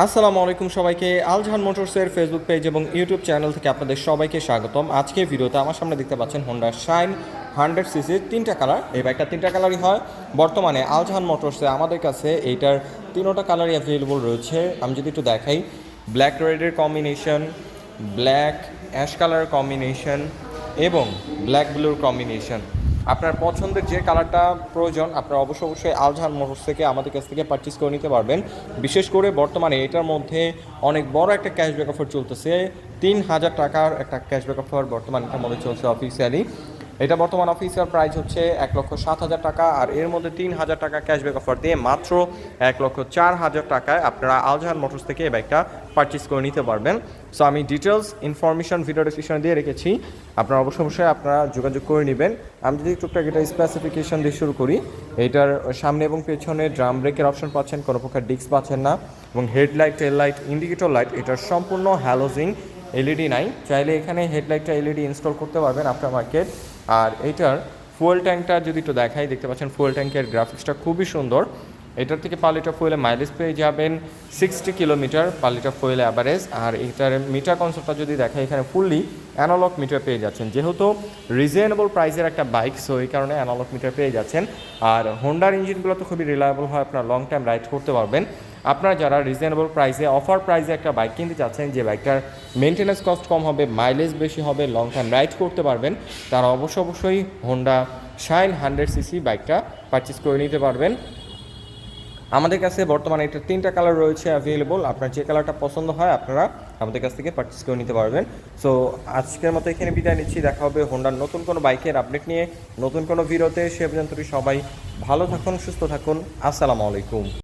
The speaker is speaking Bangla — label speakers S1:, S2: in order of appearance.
S1: আসসালামু আলাইকুম সবাইকে। আলজাহান মোটরসের ফেসবুক পেজ এবং ইউটিউব চ্যানেল থেকে আপনাদের সবাইকে স্বাগতম। আজকে ভিডিওতে আমার সামনে দেখতে পাচ্ছেন হোন্ডা শাইন 100 সিসির তিনটা কালার। এই বাইকটা তিনটা কালারই হয়। বর্তমানে আলজাহান মোটরসে আমাদের কাছে এইটার তিনোটা কালারই অ্যাভেলেবল রয়েছে। আমি যদি একটু দেখাই, ব্ল্যাক রেডের কম্বিনেশন, ব্ল্যাক অ্যাশ কালারের কম্বিনেশন এবং ব্ল্যাক ব্লুর কম্বিনেশন। আপনার পছন্দের যে কালারটা প্রয়োজন আপনারা অবশ্যই আলজাহান মোটরস থেকে আমাদের কাছ থেকে পারচেস করে নিতে পারবেন। বিশেষ করে বর্তমানে এটার মধ্যে অনেক বড় একটা ক্যাশব্যাক অফার চলতেছে। ৩,০০০ টাকার একটা ক্যাশব্যাক অফার বর্তমানে এটার মধ্যে চলছে অফিসিয়ালি। এটা বর্তমান অফিসিয়াল প্রাইস হচ্ছে ১,৭,০০০ টাকা, আর এর মধ্যে ৩,০০০ টাকা ক্যাশব্যাক অফার দিয়ে মাত্র ১,০৪,০০০ টাকায় আপনারা আলজাহান মোটরস থেকে এই বাইকটা পারচেস করে নিতে পারবেন। সো আমি ডিটেলস ইনফরমেশন ভিডিও ডিসক্রিপশনে দিয়ে রেখেছি, আপনারা অবশ্যই আপনারা যোগাযোগ করে নেবেন। আমি যদি টুকটাক এটা স্পেসিফিকেশন দিয়ে শুরু করি, এইটার সামনে এবং পেছনে ড্রাম ব্রেকের অপশন পাচ্ছেন, কোনো প্রকার ডিস্ক পাচ্ছেন না, এবং হেডলাইট, টেল লাইট, ইন্ডিকেটর লাইট এটার সম্পূর্ণ হ্যালোজিং এলইডি নাই। চাইলে এখানে হেডলাইটটা এলইডি ইনস্টল করতে পারবেন আফটার মার্কেট। আর এইটার ফুয়েল ট্যাঙ্কটা যদি একটু দেখাই, দেখতে পাচ্ছেন ফুয়েল ট্যাঙ্কের গ্রাফিক্সটা খুবই সুন্দর। এটার থেকে পার লিটার ফুয়েলে মাইলেজ পেয়ে যাবেন 60 kilometre per litre fuel average. আর এটার মিটার কনসেপ্টটা যদি দেখাই, এখানে ফুললি অ্যানালগ মিটার পেয়ে যাচ্ছেন। যেহেতু রিজনেবল প্রাইসের একটা বাইক, সো এই কারণে অ্যানালগ মিটার পেয়ে যাচ্ছেন। আর হোন্ডার ইঞ্জিনগুলো তো খুবই রিলায়েবল হয়, আপনার লং টাইম রাইড করতে পারবেন। আপনারা যারা রিজনেবল প্রাইসে অফার প্রাইসে একটা বাইক কিনতে চাচ্ছেন, যে বাইকটার মেনটেন্যান্স কস্ট কম হবে, মাইলেজ বেশি হবে, লং টাইম রাইড করতে পারবেন, তারা অবশ্যই হোন্ডা শাইন 100 সিসি বাইকটা পারচেস করে নিতে পারবেন। আমাদের কাছে বর্তমানে এটা তিনটা কালার রয়েছে অ্যাভেলেবল। আপনার যে কালারটা পছন্দ হয় আপনারা আমাদের কাছ থেকে পারচেস করে নিতে পারবেন। সো আজকের মতো এখানে বিদায় নিচ্ছি। দেখা হবে হোন্ডার নতুন কোনো বাইকের আপডেট নিয়ে নতুন কোনো ভিডিওতে। সে পর্যন্ত সবাই ভালো থাকুন, সুস্থ থাকুন। আসসালামু আলাইকুম।